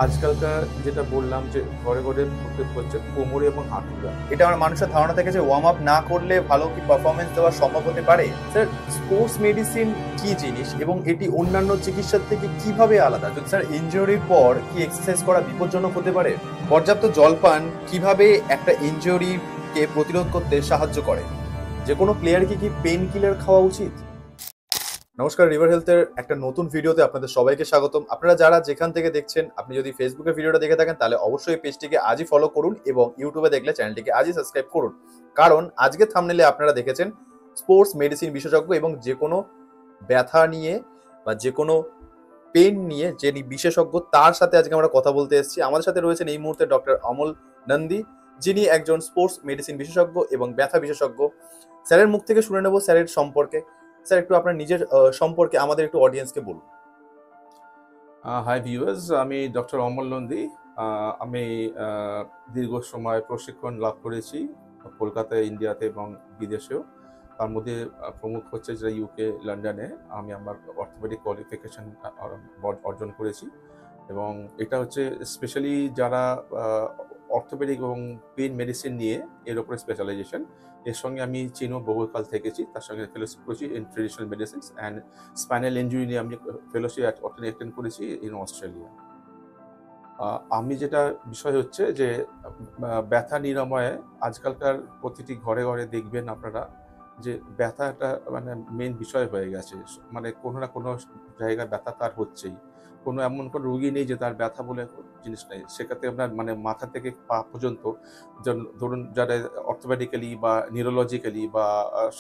আজকালকার যেটা বললাম যে ঘরে ঘরে প্রত্যেক হচ্ছে কোমরে এবং হাঁটুর ব্যথা। এটা আমার মানুষের ধারণা থেকে যে ওয়ার্ম আপ না করলে ভালো কি পারফরমেন্স দেওয়া সম্ভব হতে পারে। স্যার, স্পোর্টস মেডিসিন কি জিনিস এবং এটি অন্যান্য চিকিৎসার থেকে কিভাবে আলাদা? যদি স্যার ইনজুরির পর কি এক্সারসাইজ করা বিপজ্জনক হতে পারে? পর্যাপ্ত জলপান কিভাবে একটা ইনজুরিকে প্রতিরোধ করতে সাহায্য করে? যে কোনো প্লেয়ারকে কি পেইন কিলার খাওয়া উচিত? নমস্কার, রিভার হেলথের একটা নতুন ভিডিওতে আপনাদের সবাইকে স্বাগতম। আপনারা যারা যেখান থেকে দেখছেন, আপনি যদি ফেসবুকে ভিডিওটা দেখে থাকেন তাহলে অবশ্যই পেজটিকে আজই ফলো করুন এবং ইউটিউবে দেখলে চ্যানেলটিকে আজই সাবস্ক্রাইব করুন। কারণ আজকে থাম্বনেলে আপনারা দেখেছেন স্পোর্টস মেডিসিন বিশেষজ্ঞ এবং যে কোনো ব্যথা নিয়ে বা যে কোনো পেইন নিয়ে যে বিশেষজ্ঞ, তার সাথে আজকে আমরা কথা বলতে এসেছি। আমাদের সাথে রয়েছেন এই মুহূর্তে ডক্টর অমল নন্দী, যিনি একজন স্পোর্টস মেডিসিন বিশেষজ্ঞ এবং ব্যথা বিশেষজ্ঞ। স্যারের মুখ থেকে শুনে নেব স্যারের সম্পর্কে। স্যার, একটু আপনার নিজের সম্পর্কে আমাদের একটু অডিয়েন্সকে বলুন। হাই ভিউয়ার্স, আমি ডক্টর অমল নন্দী। আমি দীর্ঘ সময় প্রশিক্ষণ লাভ করেছি কলকাতায়, ইন্ডিয়াতে এবং বিদেশেও। তার মধ্যে প্রমুখ হচ্ছে যে ইউকে, লন্ডনে আমি আমার অর্থোপেডিক কোয়ালিফিকেশন অর্জন করেছি। এবং এটা হচ্ছে স্পেশালি যারা অর্থোপেডিক এবং পেইন মেডিসিন নিয়ে এর উপরে স্পেশালাইজেশন। এর সঙ্গে আমি চীনও বহুকাল থেকেছি, তার সঙ্গে ফেলোশিপ করেছি in traditional medicines and spinal injury নিয়ে আমি ফেলোশিপ অ্যাটেন্ড করেছি ইন অস্ট্রেলিয়া। আমি যেটা বিষয় হচ্ছে যে ব্যথা নিরাময়ে আজকালকার প্রতিটি ঘরে ঘরে দেখবেন আপনারা যে ব্যথা একটা মানে মেন বিষয় হয়ে গেছে। মানে কোনো না কোনো জায়গায় ব্যথা তার হচ্ছেই। কোনো এমন কোনো রোগী নেই যে তার ব্যথা বলে জিনিস নেই। সেক্ষেত্রে আপনার মানে মাথা থেকে পা পর্যন্ত ধরুন যারা অর্থোপেডিক্যালি বা নিউরোলজিক্যালি বা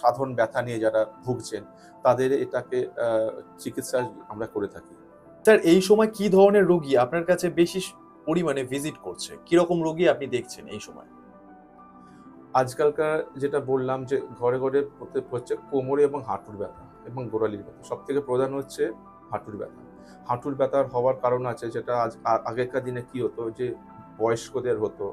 সাধারণ ব্যথা নিয়ে যারা ভুগছেন, তাদের এটাকে চিকিৎসা আমরা করে থাকি। স্যার, এই সময় কি ধরনের রোগী আপনার কাছে বেশি পরিমাণে ভিজিট করছে? কিরকম রোগী আপনি দেখছেন এই সময়? আজকালকার যেটা বললাম যে ঘরে ঘরে প্রত্যেক হচ্ছে কোমরে এবং হাঁটুর ব্যথা এবং গোড়ালির ব্যথা। সবথেকে প্রধান হচ্ছে হাঁটুর ব্যথা। হাঁটুর ব্যথার হওয়ার কারণ আছে, যেটা আগেকার দিনে কি হতো যে বয়স্কদের হতো।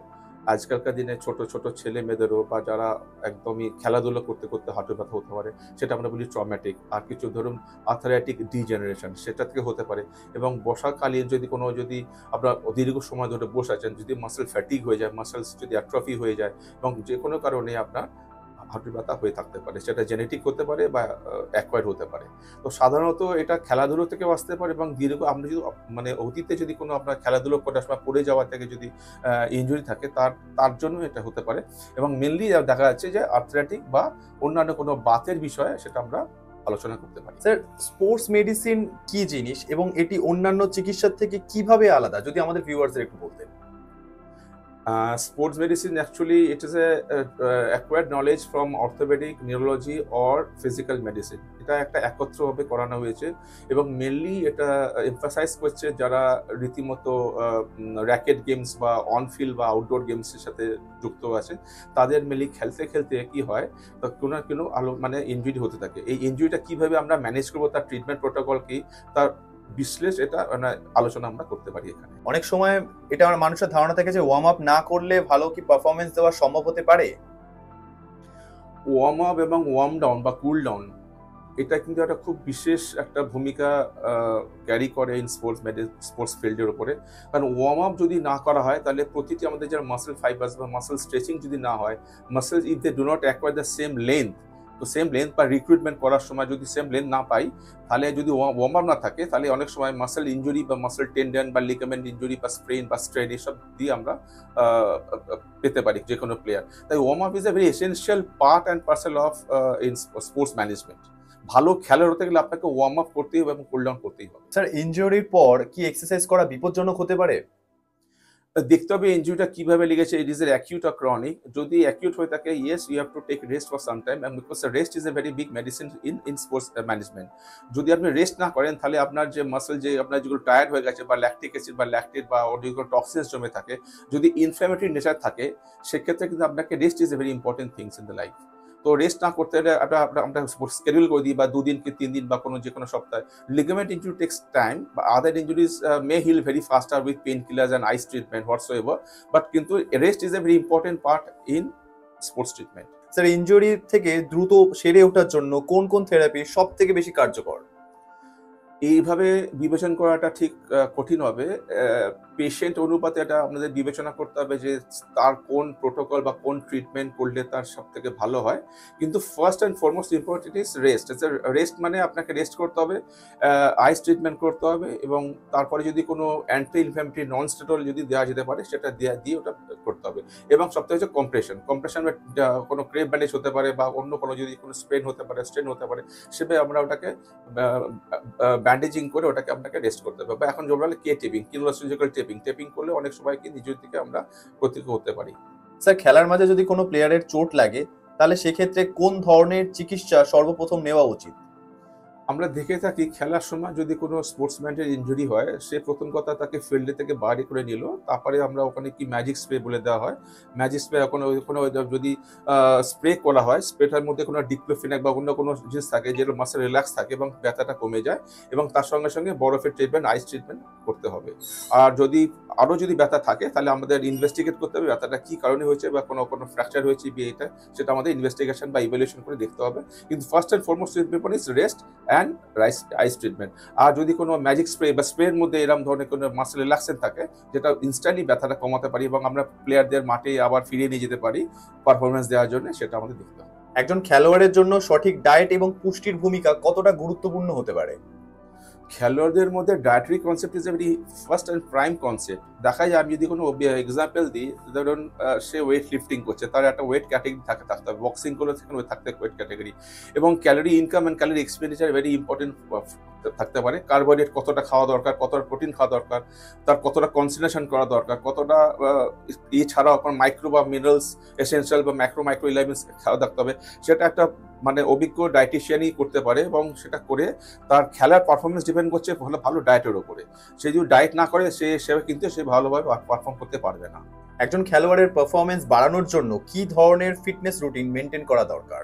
আজকালকার দিনে ছোট ছোট ছেলে মেয়েদেরও বা যারা একদমই খেলাধুলো করতে করতে হাঁটুর ব্যথা হতে পারে। সেটা আমরা বলি ট্রমেটিক। আর কিছু ধরুন আর্থ্রাইটিক ডিজেনারেশন, সেটা থেকে হতে পারে। এবং বর্ষাকালীন যদি আপনার দীর্ঘ সময় ধরে বসে আছেন, যদি মাসেল ফ্যাটিক হয়ে যায়, মাসেলস যদি অ্যাট্রফি হয়ে যায় এবং যে কোনো কারণে আপনার হাঁটুর ব্যথা হয়ে থাকতে পারে, সেটা জেনেটিক হতে পারে বা অ্যাকোয়ার্ড হতে পারে। তো সাধারণত এটা খেলাধুলো থেকেও আসতে পারে এবং দীর্ঘ আপনি যদি মানে অতীতে যদি কোনো আপনার খেলাধুলো করার সময় পড়ে যাওয়া থেকে যদি ইনজুরি থাকে, তার জন্য এটা হতে পারে। এবং মেনলি দেখা যাচ্ছে যে আর্থ্রাইটিক বা অন্যান্য কোনো বাতের বিষয়ে সেটা আমরা আলোচনা করতে পারি। স্যার, স্পোর্টস মেডিসিন কি জিনিস এবং এটি অন্যান্য চিকিৎসার থেকে কিভাবে আলাদা? যদি আমাদের ভিউয়ার্সদের একটু বলতেন। Sports medicine actually it is a acquired knowledge from orthopedic, neurology or physical medicine. এটা একটা একত্রভাবে করানো হয়েছে এবং মেনলি এটা এমফাসাইজ করছে যারা রীতিমতো র্যাকেট গেমস বা অন ফিল্ড বা আউটডোর গেমসের সাথে যুক্ত আছে। তাদের মেনলি খেলতে খেলতে কি হয়, তো কোনো না কোনো মানে ইনজুরি হতে থাকে। এই ইনজুরিটা কিভাবে আমরা ম্যানেজ করবো, তার ট্রিটমেন্ট প্রোটোকল কি, তার এটা মানে আলোচনা আমরা করতে পারি এখানে। অনেক সময় এটা আমার মানুষের ধারণা থেকে যে ওয়ার্ম আপ না করলে ভালো কি পারফরমেন্স দেওয়া সম্ভব হতে পারে? ওয়ার্ম আপ এবং ওয়ার্ম ডাউন বা কুল ডাউন, এটা কিন্তু একটা খুব বিশেষ একটা ভূমিকা ক্যারি করে ইন স্পোর্টস ফিল্ডের উপরে। কারণ ওয়ার্ম আপ যদি না করা হয়, তাহলে প্রতিটি আমাদের যারা মাসেল ফাইবার্স বা মাসেল স্ট্রেচিং যদি না হয়, muscles if they do not acquire the same length, তো সেম লেন্থ বা রিক্রুটমেন্ট করার সময় যদি সেম লেন্থ না পাই, তাহলে যদি ওয়ার্ম আপ না থাকে, তাহলে অনেক সময় মাসেল ইনজুরি বা মাসেল টেন্ডন বা লিগামেন্ট ইনজুরি বা স্প্রেন বা স্ট্রেন এসব দিয়ে আমরা পেতে পারি যে কোনো প্লেয়ার। তাই warm up is a very essential part and parcel of in sports management. ভালো খেলোয়াড় হতে গেলে আপনাকে ওয়ার্ম আপ করতেই হবে এবং কুল ডাউন করতেই হবে। স্যার, ইনজুরির পর কি এক্সারসাইজ করা বিপজ্জনক হতে পারে? দেখতে হবে ইনজুরিটা কিভাবে লেগেছে, it is uh acute or chronic. যদি অ্যাকিউট হয়ে থাকে, yes you have to take rest for some time, and because rest is a very big medicine in sports management. যদি আপনি রেস্ট না করেন, তাহলে আপনার যে মাসেল যে আপনার যেগুলো টায়ার্ড হয়ে গেছে বা ল্যাকটিক অ্যাসিড বা ল্যাকটেট বা যেগুলো টক্সিনস জমে থাকে, যদি ইনফ্ল্যামেটরি নেচার থাকে, সেক্ষেত্রে কিন্তু আপনাকে rest is a very important things in the life. তো রেস্ট না করতে হলে আমরা স্কেডিউল করে দিই বা 2 দিন কি 3 দিন বা কোনো যে কোনো সপ্তাহে। লিগামেন্ট ইনজুরি টেক্স টাইম, বা other injuries may heal very faster with pain killers and ice treatment whatsoever, but কিন্তু rest is a very important part in sports treatment. Sir, injury থেকে দ্রুত সেরে ওঠার জন্য কোন কোন থেরাপি সব থেকে বেশি কার্যকর? এইভাবে বিবেচনা করাটা ঠিক কঠিন হবে। পেশেন্ট অনুপাতে এটা আপনাদের বিবেচনা করতে হবে যে তার কোন প্রোটোকল বা কোন ট্রিটমেন্ট করলে তার সবথেকে ভালো হয়। কিন্তু first and foremost important is rest. Rest মানে আপনাকে রেস্ট করতে হবে, আইস ট্রিটমেন্ট করতে হবে এবং তারপরে যদি কোনো অ্যান্টি ইনফ্ল্যামেটরি নন স্টেরয়েড যদি দেওয়া যেতে পারে সেটা দিয়ে ওটা করতে হবে। এবং সবথেকে হচ্ছে কম্প্রেশন। কম্প্রেশন কোনো ক্রেপ ব্যান্ডেজ হতে পারে বা অন্য কোনো যদি কোনো স্ট্রেন হতে পারে সেভাবে আমরা ওটাকে ব্যান্ডেজিং করে ওটাকে আপনাকে রেস্ট করতে হবে। বা এখন যেটা কে টেপিং, কিউরোলজিক্যাল টেপিং করলে অনেক সময় কি নিজের দিকে আমরা প্রতিকূল হতে পারি। স্যার, খেলার মাঝে যদি কোনো প্লেয়ারের চোট লাগে তাহলে সেক্ষেত্রে কোন ধরনের চিকিৎসা সর্বপ্রথম নেওয়া উচিত? আমরা দেখে থাকি খেলার সময় যদি কোনো স্পোর্টসম্যানের ইনজুরি হয়, সে প্রথম কথা তাকে ফিল্ডে থেকে বাইরে করে নিল, তারপরে আমরা ওখানে কি ম্যাজিক স্প্রে বলে দেওয়া হয়। ম্যাজিক স্প্রে কোনো যদি স্প্রে করা হয়, স্প্রেটার মধ্যে কোনো ডিক্লোফিনাক বা অন্য কোনো জিনিস থাকে যেগুলো মাসেল রিল্যাক্স থাকে এবং ব্যথাটা কমে যায়, এবং তার সঙ্গে সঙ্গে বরফের ট্রিটমেন্ট, আইস ট্রিটমেন্ট করতে হবে। আর যদি ব্যথা থাকে তাহলে আমাদের ইনভেস্টিগেট করতে হবে ব্যথাটা কি কারণে হয়েছে বা কোনো ফ্র্যাকচার হয়েছে এটা, সেটা আমাদের ইনভেস্টিগেশন বা ইভ্যালুয়েশন করে দেখতে হবে। কিন্তু first and foremost is rest and ice treatment. আর যদি কোনো ম্যাজিক স্প্রে বা স্প্রের মধ্যে এরকম ধরনের কোনো মাসেল রিল্যাক্সেন থাকে যেটা ইনস্ট্যান্টলি ব্যথাটা কমাতে পারি এবং আমরা প্লেয়ারদের মাঠে আবার ফিরিয়ে নিয়ে যেতে পারি পারফরমেন্স দেওয়ার জন্য, সেটা আমাদের দেখতে হবে। একজন খেলোয়াড়ের জন্য সঠিক ডায়েট এবং পুষ্টির ভূমিকা কতটা গুরুত্বপূর্ণ হতে পারে? খেলোয়াড়দের মধ্যে dietary concept is a very first and prime concept. দেখা যায় আমি যদি কোনো এক্সাম্পল দিই, ধরুন সে ওয়েট লিফটিং করছে, তার একটা ওয়েট ক্যাটাগরি থাকতে হবে। বক্সিং করলে সেখানে থাকতে ওয়েট ক্যাটাগরি, এবং calorie income and calorie expenditure very important থাকতে পারে। কার্বোহাইড্রেট কতটা খাওয়া দরকার, কতটা প্রোটিন খাওয়া দরকার, তার কতটা কনসেন্ট্রেশন করা দরকার, কতটা এছাড়াও আপনার মাইক্রো বা মিনারেলস, এসেনশিয়াল বা মাইক্রো এলিমেন্টস খাওয়া থাকতে হবে। সেটা একটা অভিজ্ঞ ডায়েটিশিয়ানই করতে পারে এবং সেটা করে তার খেলার পারফরমেন্স ডিপেন্ড করছে ভালো ডায়েটের উপরে। সে যদি ডায়েট না করে সে ভালোভাবে পারফর্ম করতে পারবে না। একজন খেলোয়াড়ের পারফরমেন্স বাড়ানোর জন্য কি ধরনের ফিটনেস রুটিন মেনটেন করা দরকার?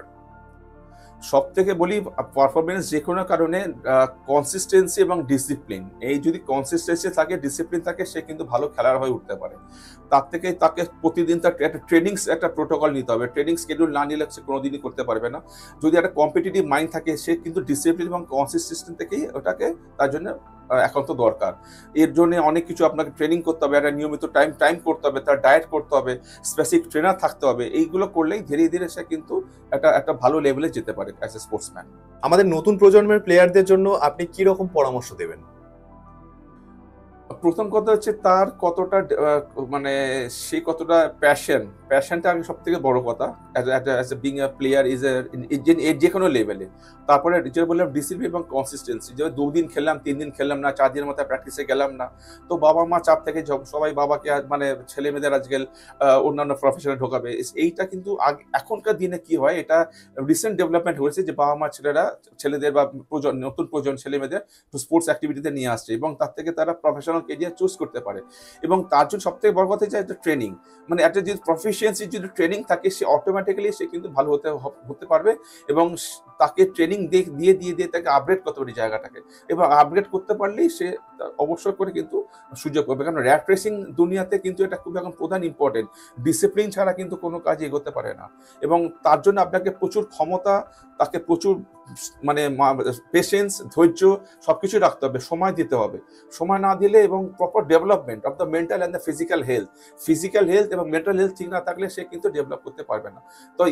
সব থেকে বলি পারফরমেন্স যে কোনো কারণে কনসিস্টেন্সি এবং ডিসিপ্লিন, এই যদি কনসিস্টেন্সি থাকে, ডিসিপ্লিন থাকে, সে কিন্তু ভালো খেলার হয়ে উঠতে পারে। তার থেকে তাকে প্রতিদিন তার একটা প্রোটোকল নিতে হবে। ট্রেনিং শিডিউল না নিলে সে কোনোদিনই করতে পারবে না। যদি একটা কম্পিটিটিভ মাইন্ড থাকে, সে কিন্তু ডিসিপ্লিন এবং কনসিস্টেন্সি থেকেই ওটাকে তার জন্য একান্ত দরকার। এর জন্য অনেক কিছু আপনাকে ট্রেনিং করতে হবে, একটা নিয়মিত টাইম করতে হবে, তার ডায়েট করতে হবে, স্পেসিফিক ট্রেনার থাকতে হবে। এইগুলো করলেই ধীরে ধীরে সে কিন্তু একটা ভালো লেভেলে যেতে পারে অ্যাজ এ স্পোর্টসম্যান। আমাদের নতুন প্রজন্মের প্লেয়ারদের জন্য আপনি কি রকম পরামর্শ দেবেন? প্রথম কথা হচ্ছে তার কতটা সে কতটা প্যাশনটা আমি সব থেকে বড় কথা। As a being a player is যে কোনো লেভেলে। তারপরে যেটা বললাম ডিসিপ্লিন এবং কনসিস্টেন্সি, যে 2 দিন খেললাম, 3 দিন খেললাম না, 4 দিনের মতো প্র্যাকটিসে গেলাম না, তো বাবা মা চাপ থেকে সবাই বাবাকে ছেলে মেয়েদের আজকাল অন্যান্য প্রফেশনে ঢোকাবে। এইটা কিন্তু এখনকার দিনে কি হয়, এটা রিসেন্ট ডেভেলপমেন্ট হয়েছে যে বাবা মা ছেলেদের বা নতুন প্রজন্ম ছেলে মেয়েদের স্পোর্টস অ্যাক্টিভিটিতে নিয়ে আসছে এবং তার থেকে তারা প্রফেশনাল কেরিয়ার চুজ করতে পারে। এবং তার জন্য সব থেকে বড় কথা হচ্ছে একটা ট্রেনিং, একটা যদি প্রফিসিয়েন্সি যদি ট্রেনিং থাকে, সে অটোমেটিক্যালি সে কিন্তু ভালো হতে পারবে এবং তাকে ট্রেনিং দিয়ে তাকে আপগ্রেড করতে পারে জায়গাটাকে, এবং আপগ্রেড করতে পারলেই সে অবশ্যই করে কিন্তু সুযোগ পাবে। কারণ র্যাট রেসিং দুনিয়াতে কিন্তু এটা খুব এখন প্রধান ইম্পর্টেন্ট। ডিসিপ্লিন ছাড়া কিন্তু কোনো কাজ এগোতে পারে না, এবং তার জন্য আপনাকে প্রচুর ক্ষমতা, তাকে প্রচুর পেশেন্স, ধৈর্য সবকিছু রাখতে হবে, সময় দিতে হবে। সময় না দিলে এবং proper development of the mental and the physical health এবং মেন্টাল হেলথ ঠিক না থাকলে সে কিন্তু ডেভেলপ করতে পারবে না। তো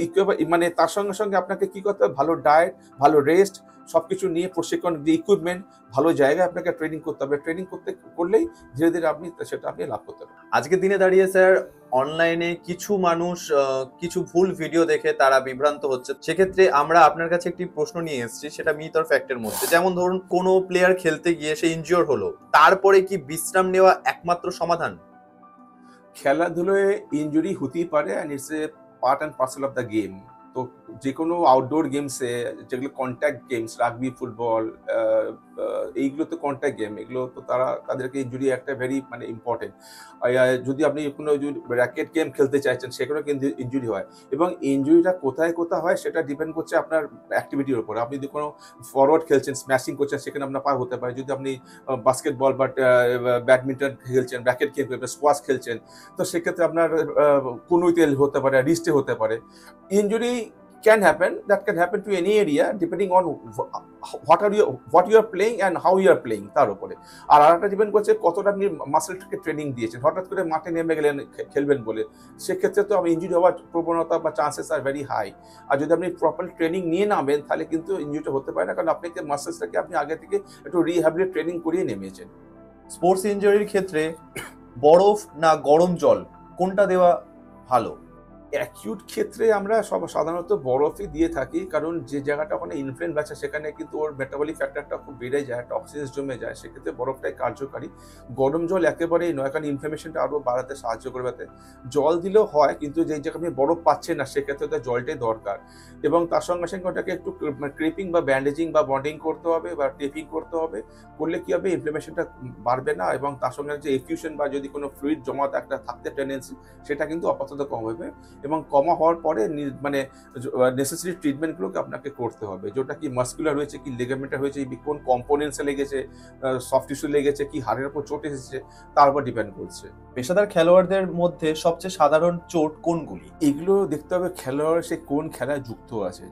তার সঙ্গে সঙ্গে আপনাকে কি করতে হবে, ভালো ডায়েট, ভালো রেস্ট, সবকিছু নিয়ে প্রশিক্ষণ, ইকুইপমেন্ট, ভালো জায়গায় আপনাকে ট্রেনিং করতে হবে। ট্রেনিং করলেই ধীরে ধীরে আপনি লাভ করতে পারবেন। আজকের দিনে দাঁড়িয়ে স্যার অনলাইনে কিছু মানুষ কিছু ভুল ভিডিও দেখে তারা বিভ্রান্ত হচ্ছে। সেক্ষেত্রে আমরা আপনার কাছে একটি প্রশ্ন নিয়ে এসেছি, সেটা মিথ আর ফ্যাক্টের মধ্যে। যেমন ধরুন, কোনো প্লেয়ার খেলতে গিয়ে সে ইনজিওর হলো, তারপরে কি বিশ্রাম নেওয়া একমাত্র সমাধান? খেলাধুলায় ইনজুরি হতেই পারে, and it's a part and parcel of the game. তো যে কোনো আউটডোর গেমসে, যেগুলো কন্ট্যাক্ট গেমস, রাগবি, ফুটবল, এইগুলো তো কন্ট্যাক্ট গেম, এগুলো তো তাদেরকে ইনজুরি একটা ভেরি ইম্পর্টেন্ট। যদি আপনি কোনো র্যাকেট গেম খেলতে চাইছেন, সেখানেও কিন্তু ইনজুরি হয়, এবং ইনজুরিটা কোথায় হয় সেটা ডিপেন্ড করছে আপনার অ্যাক্টিভিটির উপর। আপনি যদি কোনো ফরওয়ার্ড খেলছেন, স্ম্যাশিং করছেন, সেখানে আপনার পা হতে পারে। যদি আপনি বাস্কেটবল বা ব্যাডমিন্টন খেলছেন, র্যাকেট গেম খেলছেন, স্কোয়াশ খেলছেন, তো সেক্ষেত্রে আপনার কনুইতে হতে পারে, রিস্টে হতে পারে। Injury can happen, that can happen to any area depending on what you are playing and how you are playing তার উপরে। আর আরেকটা ডিপেন্ড করছে কতটা আপনি মাসেলটাকে ট্রেনিং দিয়েছেন। হঠাৎ করে মাঠে নেমে গেলেন খেলবেন বলে, সেক্ষেত্রে তো আমি ইনজুরি হওয়ার প্রবণতা বা চান্সেস আর ভেরি হাই। আর যদি আপনি প্রপার ট্রেনিং নিয়ে নামেন তাহলে কিন্তু ইনজুরিটা হতে পারে না, কারণ আপনাকে মাসেলসটাকে আপনি আগে থেকে একটু রিহ্যাবিলিট ট্রেনিং করিয়ে নেমেছেন। স্পোর্টস ইনজুরির ক্ষেত্রে বরফ না গরম জল কোনটা দেওয়া ভালো? অ্যাকিউট ক্ষেত্রে আমরা সাধারণত বরফই দিয়ে থাকি, কারণ যে জায়গাটা ওখানে ইনফ্লুয়েন্স আছে সেখানে কিন্তু ওর মেটাবলিক ফ্যাক্টরটা খুব বেড়ে যায়, টক্সিনস জমে যায়, সেক্ষেত্রে বরফটাই কার্যকারী। গরম জল একেবারেই নয়, কারণ ইনফ্লামেশনটা আরও বাড়াতে সাহায্য করবে। জল দিলেও হয়, কিন্তু যে জায়গায় আপনি বরফ পাচ্ছেন না সেক্ষেত্রে তো জলটাই দরকার। এবং তার সঙ্গে সঙ্গে ওটাকে একটু ক্রিপিং বা ব্যান্ডেজিং বা বন্ডিং করতে হবে বা টেপিং করতে হবে, করলে কি হবে ইনফ্লামেশনটা বাড়বে না, এবং তার সঙ্গে যে এফিউশন বা যদি কোনো ফ্লুইড জমা একটা থাকতে টেন্ডেন্সি সেটা কিন্তু আপাতত কম হবে। এবং কমা হওয়ার পরে মানে নেসেসারি ট্রিটমেন্টগুলোকে আপনাকে করতে হবে, যেটা কি মাসকুলার হয়েছে, কি লিগামেন্টার হয়েছে, কোন কম্পোনেন্টসে লেগেছে, সফট টিস্যু লেগেছে, কি হাড়ের উপর চোট এসেছে, তার উপর ডিপেন্ড করছে। পেশাদার খেলোয়াড়দের মধ্যে সবচেয়ে সাধারণ চোট কোনগুলি? এগুলো দেখতে হবে খেলোয়াড় সে কোন খেলায় যুক্ত আছে।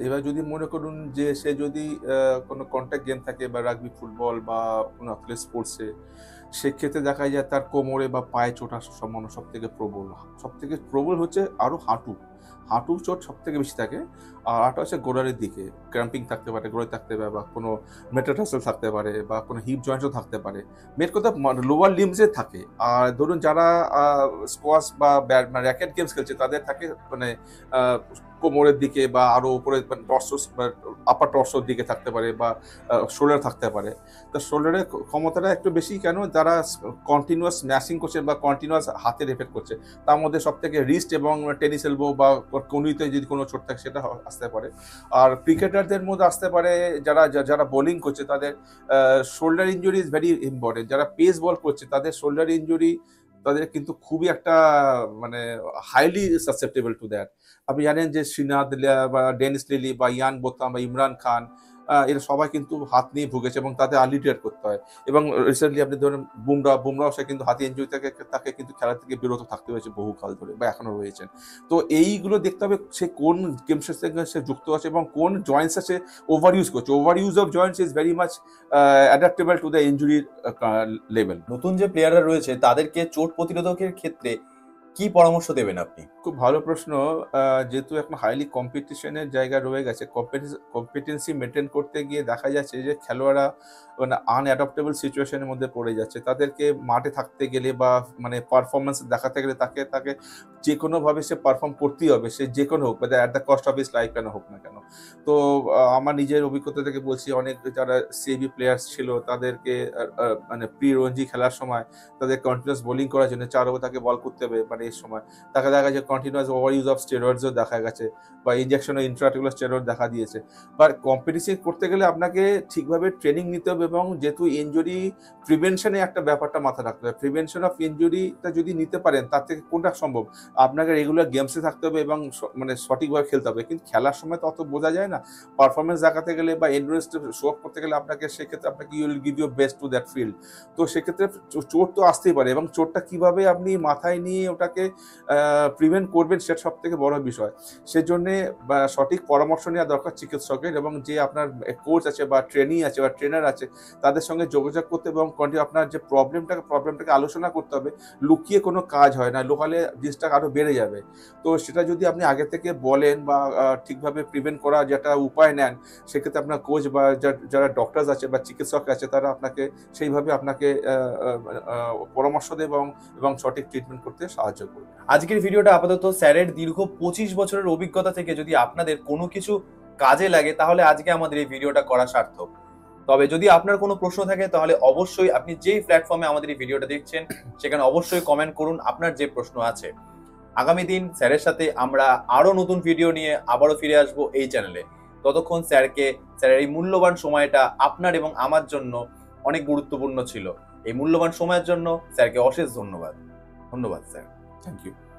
এবার যদি মনে করুন যে সে যদি কোনো কন্ট্যাক্ট গেম থাকে বা রাগবি, ফুটবল বা কোনো অ্যাথলেট স্পোর্টসে, সেক্ষেত্রে দেখা যায় তার কোমরে বা পায়ে চোট আসার সম্ভাবনা সব থেকে প্রবল হচ্ছে আরও হাঁটু চোট সব থেকে বেশি থাকে। আর আরটা হচ্ছে গোড়ারের দিকে ক্র্যাম্পিং থাকতে পারে, গোড়ায় থাকতে পারে, বা কোনো মেটাটার্সাল থাকতে পারে, বা কোনো হিপ জয়েন্টও থাকতে পারে। মেন কথা লোয়ার লিমসে থাকে। আর ধরুন যারা স্কোয়াশ বা র্যাকেট গেমস খেলছে তাদের থাকে মানে কোমরের দিকে বা আরও উপরে টর্সোস বা আপার টর্সোর দিকে থাকতে পারে, বা শোল্ডার থাকতে পারে। তো শোল্ডারের ক্ষমতাটা একটু বেশি, কেন যারা কন্টিনিউয়াস ম্যাশিং করছে বা কন্টিনিউয়াস হাতের এফেক্ট করছে, তার মধ্যে সব থেকে রিস্ট এবং টেনিস এলবো বা কনুইতে যদি কোনো চোট থাকে সেটা আসতে পারে। আর ক্রিকেটারদের মধ্যে আসতে পারে যারা বোলিং করছে তাদের shoulder injury is very important. যারা পেস বল করছে তাদের শোল্ডার ইনজুরি তাদের কিন্তু খুবই একটা মানে হাইলি সাসেপ্টেবল টু দ্যাট। আপনি জানেন যে শ্রীনাথ বা ডেনিস লিলি বা ইয়ান বোথাম বা ইমরান খান, এরা সবাই কিন্তু হাত নিয়ে ভুগেছে এবং তাদের আর্লি ট্রিট করতে হয়। এবং রিসেন্টলি আপনি ধরেন বুমরাও সে কিন্তু হাতি ইনজুরি তাকে কিন্তু খেলা থেকে বিরত থাকতে হয়েছে বহুকাল ধরে, বা এখনো রয়েছেন। তো এইগুলো দেখতে হবে সে কোন গেমসের সঙ্গে সে যুক্ত আছে এবং কোন জয়েন্টসে সে ওভার ইউজ করছে। Over use of joints is very much adaptable to the ইনজুরির লেভেল। নতুন যে প্লেয়াররা রয়েছে তাদেরকে চোট প্রতিরোধকের ক্ষেত্রে কি পরামর্শ দেবেন আপনি? খুব ভালো প্রশ্ন। যেহেতু এখন হাইলি কম্পিটিশনের জায়গা রয়ে গেছে, কম্পিটেন্সি মেনটেন করতে গিয়ে দেখা যাচ্ছে যে খেলোয়াড়রা মানে আনঅ্যাডাপ্টেবল সিচুয়েশনের মধ্যে পড়ে যাচ্ছে। তাদেরকে মাঠে থাকতে গেলে বা মানে পারফরমেন্স দেখাতে গেলে তাকে যে কোনোভাবে সে পারফর্ম করতেই হবে, সে যে কোনো হোক, at the cost of his life কেন হোক না কেন। তো আমার নিজের অভিজ্ঞতা থেকে বলছি, অনেক যারা সিবি প্লেয়ার্স ছিল তাদেরকে মানে প্রি রঞ্জি খেলার সময় তাদের কন্টিনিউয়াস বোলিং করার জন্য 4 ওভার তাকে বল করতে হবে, মানে এই সময় তাকে দেখা যায় কন্টিনিউয়াস ওভার ইউজ অফ স্টেরয়েডসও দেখা গেছে, বা ইনজেকশন ও ইন্ট্রাটিকুলার স্টেরয়েড দেখা দিয়েছে। বা কম্পিটিশন করতে গেলে আপনাকে ঠিকভাবে ট্রেনিং নিতে হবে, এবং যেহেতু ইনজুরি প্রিভেনশনে একটা ব্যাপারটা মাথায় রাখতে হবে। প্রিভেনশন অফ ইনজুরিটা যদি নিতে পারেন তার থেকে কোনটা সম্ভব, আপনাকে রেগুলার গেমসে থাকতে হবে এবং মানে সঠিকভাবে খেলতে হবে। কিন্তু খেলার সময় তো অত বোঝা যায় না। পারফরমেন্স দেখাতে গেলে বা এন্ডুরেন্স শো অফ করতে গেলে সেক্ষেত্রে আপনাকে you will give your best to that field. তো সেক্ষেত্রে চোট তো আসতেই পারে, এবং চোটটা কিভাবে আপনি মাথায় নিয়ে ওটাকে প্রিভেন্ট করবেন সেটা সব থেকে বড় বিষয়। সেজন্যে সঠিক পরামর্শ নেওয়া দরকার চিকিৎসকের, এবং যে আপনার কোচ আছে বা ট্রেনিং আছে বা ট্রেনার আছে তাদের সঙ্গে যোগাযোগ করতে এবং আপনার যে প্রবলেমটাকে আলোচনা করতে হবে। লুকিয়ে কোনো কাজ হয় না, লোকালে জিনিসটা আরও বেড়ে যাবে। তো সেটা যদি আপনি আগে থেকে বলেন বা ঠিকভাবে প্রিভেন্ট করা যেটা উপায় নেন, সেক্ষেত্রে আপনার কোচ বা যারা ডক্টরস আছে বা চিকিৎসক আছে তারা সেইভাবে আপনাকে পরামর্শ দেবে এবং সঠিক ট্রিটমেন্ট করতে সাহায্য করবে। আজকের ভিডিওটা আপাতত স্যারের দীর্ঘ 25 বছরের অভিজ্ঞতা থেকে যদি আপনাদের কোনো কিছু কাজে লাগে তাহলে আজকে আমাদের এই ভিডিওটা করা সার্থক। তবে যদি আপনার কোনো প্রশ্ন থাকে তাহলে অবশ্যই আপনি যেই প্ল্যাটফর্মে আমাদের এই ভিডিওটা দেখছেন সেখানে অবশ্যই কমেন্ট করুন আপনার যে প্রশ্ন আছে। আগামী দিন স্যারের সাথে আমরা আরো নতুন ভিডিও নিয়ে আবারও ফিরে আসবো এই চ্যানেলে। ততক্ষণ স্যারের এই মূল্যবান সময়টা আপনার এবং আমার জন্য অনেক গুরুত্বপূর্ণ ছিল। এই মূল্যবান সময়ের জন্য স্যারকে অশেষ ধন্যবাদ। ধন্যবাদ স্যার। Thank you.